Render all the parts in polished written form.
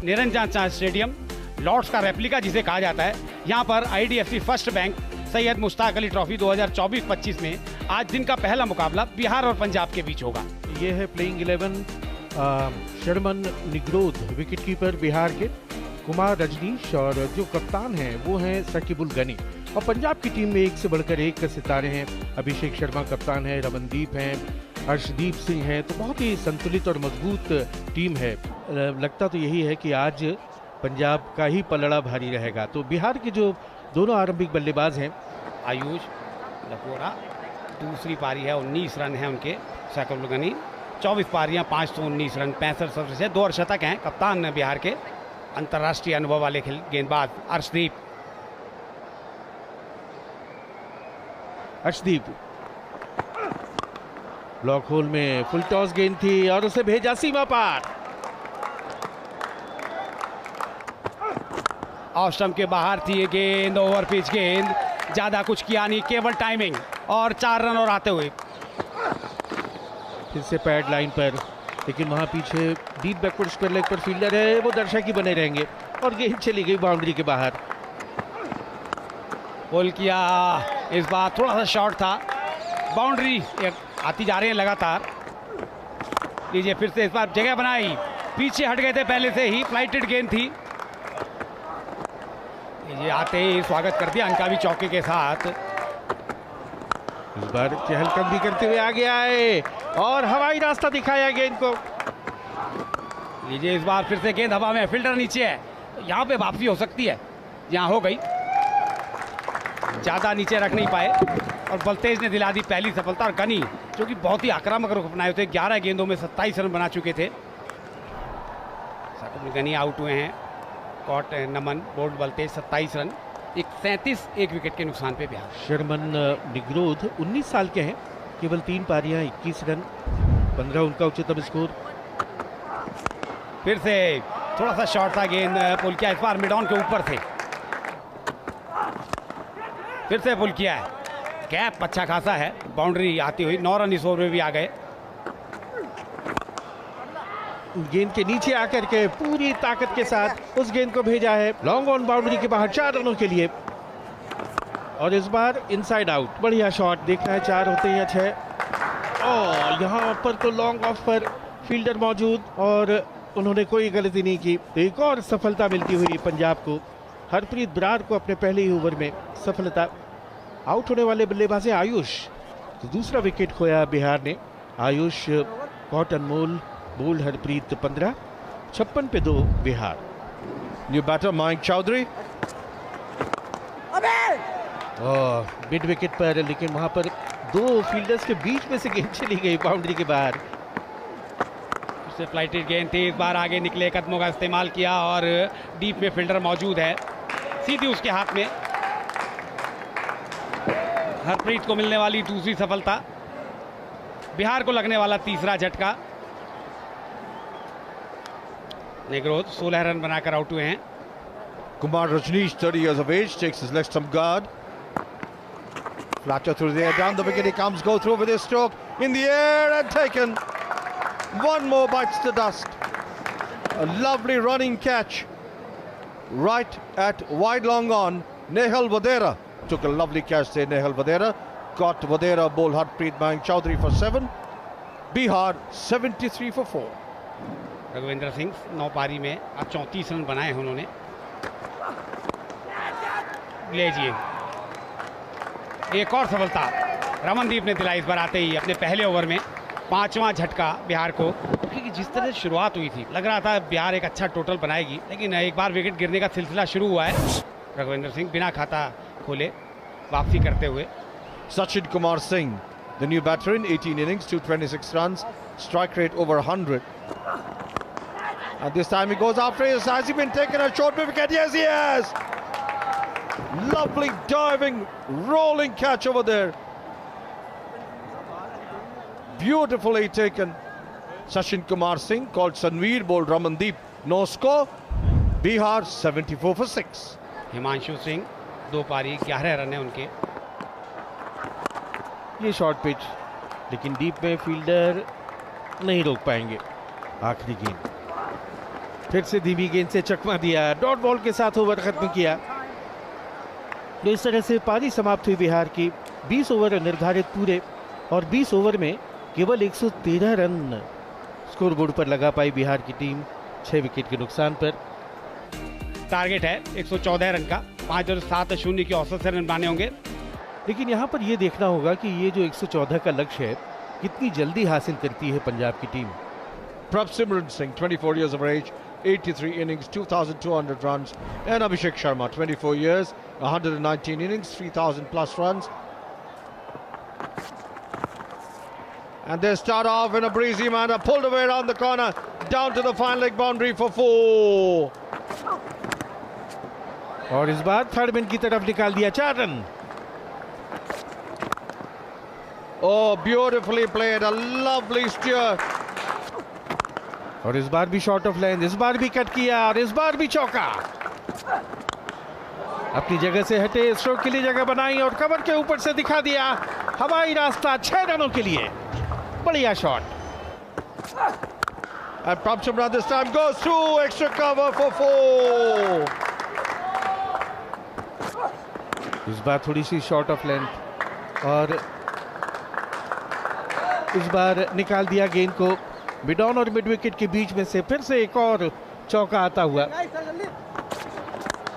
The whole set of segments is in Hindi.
निरंजन चांद स्टेडियम, लॉर्ड्स का रेप्लिका जिसे कहा जाता है, यहाँ पर IDFC first bank Syed Mushtaq Ali trophy 2024-25 में आज दिन का पहला मुकाबला बिहार और पंजाब के बीच होगा। ये है प्लेइंग 11 शर्मन निग्रोध विकेटकीपर बिहार के, कुमार रजनीश, और जो कप्तान हैं वो हैं शकीबुल गनी। और पंजाब की टीम में एक से बढ़कर एक सितारे हैं। अभिषेक शर्मा कप्तान है, रमनदीप हैं, हर्षदीप सिंह हैं। तो बहुत ही संतुलित और मजबूत टीम है। लगता तो यही है कि आज पंजाब का ही पलड़ा भारी रहेगा। तो बिहार के जो दोनों आरंभिक बल्लेबाज हैं, आयुष लकोरा, दूसरी पारी है, 19 रन है उनके। शकीबुल गनी 24 पारियां, 519 रन, 65 सर्विस, 2 अर्धशतक हैं। कप्तान बिहार के अंतर्राष्ट्रीय अनुभव वाले गेंदबाज अर्शदीप ब्लॉक होल में फुल टॉस गेंद थी और उसे भेजा सीमा पार। ऑफ स्टंप के बाहर थी ये गेंद, ओवर पिच गेंद, ज्यादा कुछ किया नहीं, केवल टाइमिंग, और 4 रन और आते हुए। फिर से पैड लाइन पर, लेकिन वहां पीछे डीप बैकवर्ड स्क्वायर लेग पर फील्डर है, वो दर्शक ही बने रहेंगे और गेंद चली गई बाउंड्री के बाहर। बॉल किया, इस बार थोड़ा सा शॉर्ट था, बाउंड्री आती जा रही है लगातार। लीजिए फिर से इस बार जगह बनाई, पीछे हट गए थे पहले से ही, फ्लाइटेड गेंद थी। ये आते ही स्वागत कर दिया अंका भी चौके के साथ। इस बार चहलकदमी भी करते हुए आगे आए और हवाई रास्ता दिखाया गेंद को। लीजिए इस बार फिर से गेंद हवा में, फील्डर नीचे है, यहाँ पे वापसी हो सकती है, यहाँ हो गई, ज्यादा नीचे रख नहीं पाए और बलतेज ने दिला दी पहली सफलता। और गनी जो कि बहुत ही आक्रामक रुख अपनाए थे, 11 गेंदों में 27 रन बना चुके थे। गनी आउट हुए हैं, कॉट नमन, बोल्ड बलतेज 27 रन, 37 एक विकेट के नुकसान पे बिहार। शर्मन निग्रोध 19 साल के हैं, केवल 3 पारियां, 21 रन, 15 उनका उच्चतम स्कोर। फिर से थोड़ा सा शॉर्ट था गेंद, पुल किया, इस बार मिड ऑन के ऊपर थे, फिर से पुल किया है, गैप अच्छा खासा है, बाउंड्री आती हुई, 9 रन इस ओवर में भी आ गए। गेंद के नीचे आकर के पूरी ताकत के साथ उस गेंद को भेजा है लॉन्ग ऑन बाउंड्री के बाहर 4 रनों के लिए। और इस बार इनसाइड आउट, बढ़िया शॉट, देखना है 4 होते हैं या 6। और यहाँ पर तो लॉन्ग ऑफ पर फील्डर मौजूद और उन्होंने कोई गलती नहीं की। तो एक और सफलता मिलती हुई पंजाब को, हरप्रीत बरार को अपने पहले ही ओवर में सफलता। आउट होने वाले बल्लेबाज है आयुष, तो दूसरा विकेट खोया बिहार ने। आयुष कॉट अनमोल, बोल्ड हरप्रीत 15, 56 पे 2 Bihar. New batter Mayank Chaudhary, mid wicket पर, लेकिन वहां पर 2 फील्डर्स के बीच में से गेंद चली गई बाउंड्री के बाहर। उससे फ्लाइटेड गेंद थी, इस बार आगे निकले कदमों का इस्तेमाल किया और डीप में फील्डर मौजूद है, सीधी उसके हाथ में। हरप्रीत को मिलने वाली दूसरी सफलता, बिहार को लगने वाला तीसरा झटका। निग्रोध 16 रन बनाकर आउट हुए हैं। Kumar Rajneesh, 30 years of age, takes his left stump guard. Flatter through the air, down the wicket he comes, go through with his stroke, in the air and taken. One more bites the dust. A lovely running catch right at wide long on. Nehal Vadera took a lovely catch there, Nehal Vadera. Got Vadera, bowled Harpreet Miyunk Chowdhury for 7. Bihar 73 for 4. Raghuvendra Singh 9 पारी में आज 34 रन बनाए हैं उन्होंने। लीजिए एक और सफलता रमनदीप ने दिलाई इस बार आते ही अपने पहले ओवर में, 5वां झटका बिहार को। क्योंकि जिस तरह से शुरुआत हुई थी लग रहा था बिहार एक अच्छा टोटल बनाएगी, लेकिन एक बार विकेट गिरने का सिलसिला शुरू हुआ है। रघुवेंद्र सिंह बिना खाता खोले वापसी करते हुए। Sachin Kumar Singh, the new batter in 18 innings, 226 runs, strike rate over 100. And this time he goes after it. Has he been taken a short wicket? Yes, he has. Lovely diving, rolling catch over there. Beautifully taken. Sachin Kumar Singh, called Sanveer, bowled Ramandeep. No score. Bihar 74 for 6. Himanshu Singh 2 पारी 11 रन है उनके। ये शॉर्ट पिच, लेकिन डीप में फील्डर नहीं रोक पाएंगे। आखिरी गेंद फिर से धीमी गेंद से चकमा दिया, डॉट बॉल के साथ ओवर खत्म किया। तो इस तरह से पारी समाप्त हुई बिहार की। 20 ओवर निर्धारित पूरे और 20 ओवर में केवल 113 रन स्कोरबोर्ड पर लगा पाई बिहार की टीम 6 विकेट के नुकसान पर। टारगेट है 114 रन का, 5.70 की औसत से रन बनाने होंगे। लेकिन यहाँ पर यह देखना होगा कि ये जो 114 का लक्ष्य है कितनी जल्दी हासिल करती है पंजाब की team. Prabhsimran Singh, 24 years of age, 83 innings, 2,200 runs. And Abhishek Sharma, 24 years, 119 innings, 3,000 plus runs. And they start off in a breezy manner, pulled away around the corner, down to the fine leg boundary for 4. और इस बार थर्ड मैन की तरफ निकाल दिया 4 run. Oh, beautifully played, a lovely steer. और इस बार भी शॉर्ट ऑफ लाइन, इस बार भी कट किया और इस बार भी चौका। अपनी जगह से हटे, स्ट्रोक के लिए जगह बनाई और कवर के ऊपर से दिखा दिया हवाई रास्ता 6 रनों के लिए। बढ़िया shot. And Prabhsimran this time goes through, extra cover for 4. इस बार थोड़ी सी शॉर्ट ऑफ लेंथ और इस बार निकाल दिया गेंद को मिड ऑन और मिड विकेट के बीच में से। फिर से एक और चौका आता हुआ।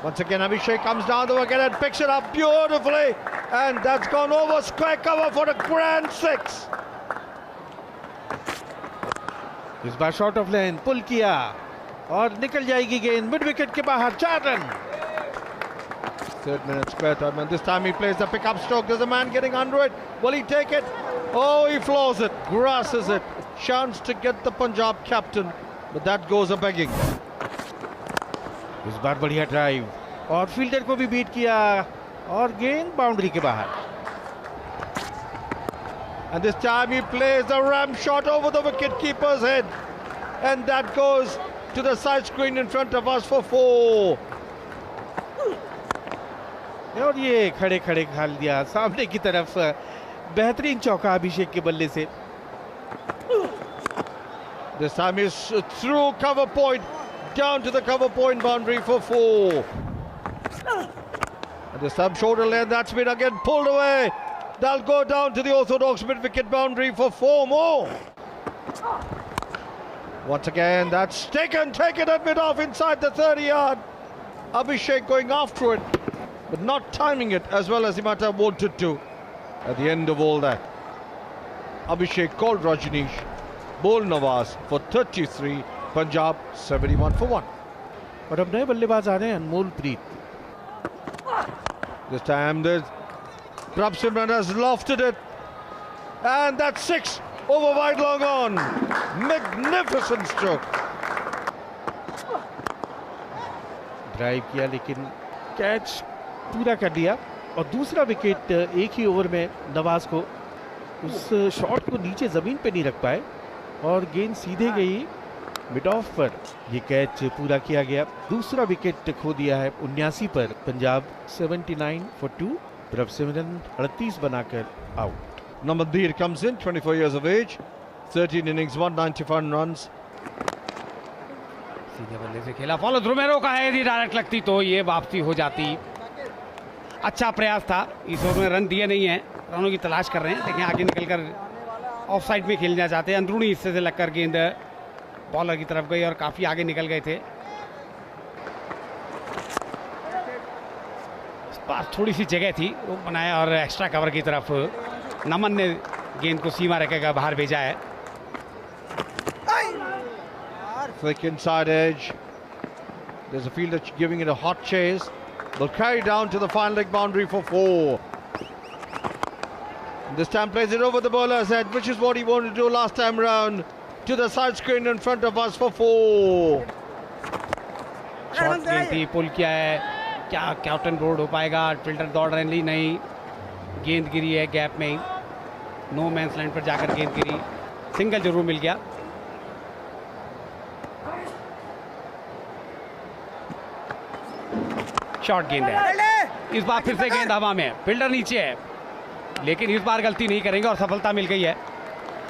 Once again, Abhishek comes down the wicket and picks it up beautifully, and that's gone over square cover for a grand 6. इस बार शॉर्ट ऑफ लेंथ पुल किया और निकल जाएगी गेंद मिड विकेट के बाहर। 4 run. Third minute, square third man. This time he plays the pickup stroke. There's a man getting under it. Will he take it? Oh, he floors it, grasses it. Chance to get the Punjab captain, but that goes a begging. इस बार बढ़िया ड्राइव और फील्डर को भी बीट किया और गेंद बाउंड्री के बाहर। And this time he plays a ram shot over the wicket keeper's head, and that goes to the side screen in front of us for 4. और ये खड़े खड़े खाल दिया सामने की तरफ। बेहतरीन चौका अभिषेक के बल्ले से। This time he's through cover point, down to the cover point boundary for 4. And this time shoulder length, that's been again pulled away. That'll go down to the orthodox mid-wicket boundary for 4 more. Once again, that's taken at mid-off inside the 30-yard. Abhishek going after it, but not timing it as well as he might have wanted to. At the end of all that, Abhishek called Rajneesh, bowled Nawaz for 33, Punjab 71 for 1. और अब नए बल्लेबाज आ रहे हैं अनमोल प्रीत। This time the Prabhsimran has lofted it, and that's 6 over wide long on. Magnificent stroke. Drive किया लेकिन कैच पूरा कर लिया और दूसरा विकेट एक ही ओवर में नवाज को उस शॉट को नीचे ज़मीन पे नहीं रख पाए और गेंद सीधे गई मिड ऑफ पर। ये कैच पूरा किया गया। दूसरा विकेट खो दिया है 79 पर। पंजाब 79 for 2, प्रभसिमरन 38 बनाकर out. Namandir comes in, 24 years of age, 13 innings, 191 runs. सीधे बल्ले से खेला, फॉलो रोमेरो का है, यदि डायरेक्ट लगती तो ये वापसी हो जाती। अच्छा प्रयास था, इस ओवर में रन दिए नहीं है, रनों की तलाश कर रहे हैं लेकिन आगे निकलकर ऑफ साइड में खेलना चाहते हैं। अंदरूनी हिस्से से लगकर गेंद बॉलर की तरफ गई और काफी आगे निकल गए थे। इस पास थोड़ी सी जगह थी, वो बनाया और एक्स्ट्रा कवर की तरफ नमन ने गेंद को सीमा रेखा बाहर भेजा है। Flick inside edge. There's a fielder giving it a hot chase. They'll carry down to the final leg boundary for 4. And this time plays it over the bowler's head, which is what he wanted to do last time round. To the side screen in front of us for 4. Shot गेंद थी, पुल किया है, क्या कैप्टन बोर्ड हो पाएगा? फील्डर दौड़ रहे नहीं, गेंद गिरी है गैप में ही, नो मैंस लैंड पर जाकर गेंद गिरी, सिंगल जरूर मिल गया। शॉर्ट गेंद है, इस बार फिर से गेंद हवा में, फील्डर नीचे है लेकिन इस बार गलती नहीं करेंगे और सफलता मिल गई है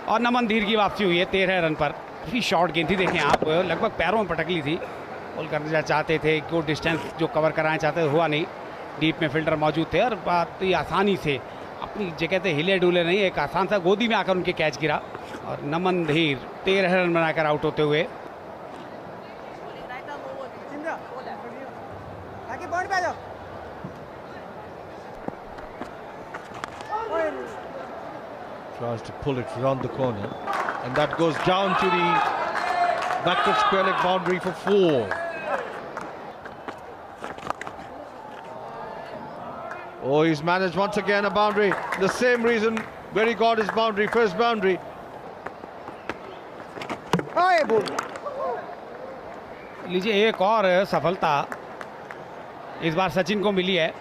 और नमन धीर की वापसी हुई है 13 रन पर। काफ़ी शॉर्ट गेंद थी, देखें आप, लगभग पैरों में पटकली थी। बॉल करना चाहते थे, को डिस्टेंस जो कवर कराना चाहते थे हुआ नहीं। डीप में फील्डर मौजूद थे और बात ही आसानी से अपनी जगह से हिले डुले नहीं, एक आसान सा गोदी में आकर उनके कैच गिरा और नमन धीर 13 रन बनाकर आउट होते हुए। Tries to pull it round the corner, and that goes down to the backward square leg boundary for 4. Oh, he's managed once again a boundary. The same reason where he got his boundary, first boundary. लीजिए एक और सफलता इस बार सचिन को मिली है।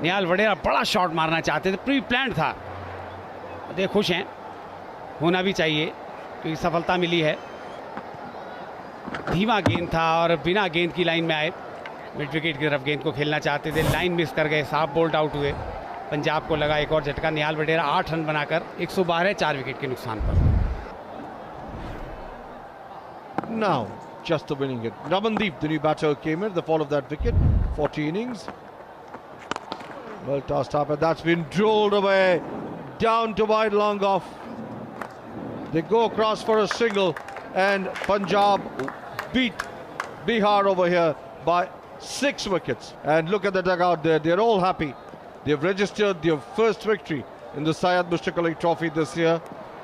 निहाल वडेरा बड़ा शॉट मारना चाहते थे, प्री प्लान था। देख खुश हैं, होना भी चाहिए क्योंकि सफलता मिली है। धीमा गेंद था और बिना गेंद की लाइन में आए, मिड विकेट की तरफ गेंद को खेलना चाहते थे, लाइन मिस कर गए, साफ बोल्ड आउट हुए। पंजाब को लगा एक और झटका। निहाल वडेरा 8 रन बनाकर 112 4 विकेट के नुकसान पर। Now, just the winning hit. Ramandeep, the new batter, came in at the fall of that wicket. 40 innings. Well tossed up, and that's been drilled away down to wide long off. They go across for a single, and Punjab beat Bihar over here by 6 wickets. And look at the dugout there, they're all happy. They've registered their first victory in the Syed Mushtaq Ali Trophy this year.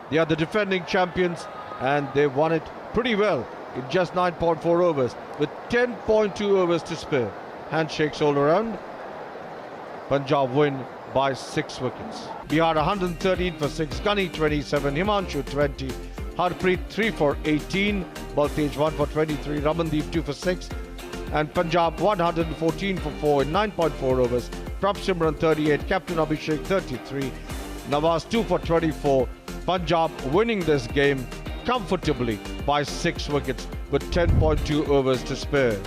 They are the defending champions, and they've won it pretty well in just 9.4 overs with 10.2 overs to spare. Handshakes all around. Punjab win by 6 wickets. Bihar 113 for 6, Gunny 27, Himanshu 20, Harpreet 3 for 18, Baltej 1 for 23, Ramandeep 2 for 6, and Punjab 114 for 4 in 9.4 overs. Prab Simran 38, Captain Abhishek 33, Nawaz 2 for 24. Punjab winning this game comfortably by 6 wickets with 10.2 overs to spare.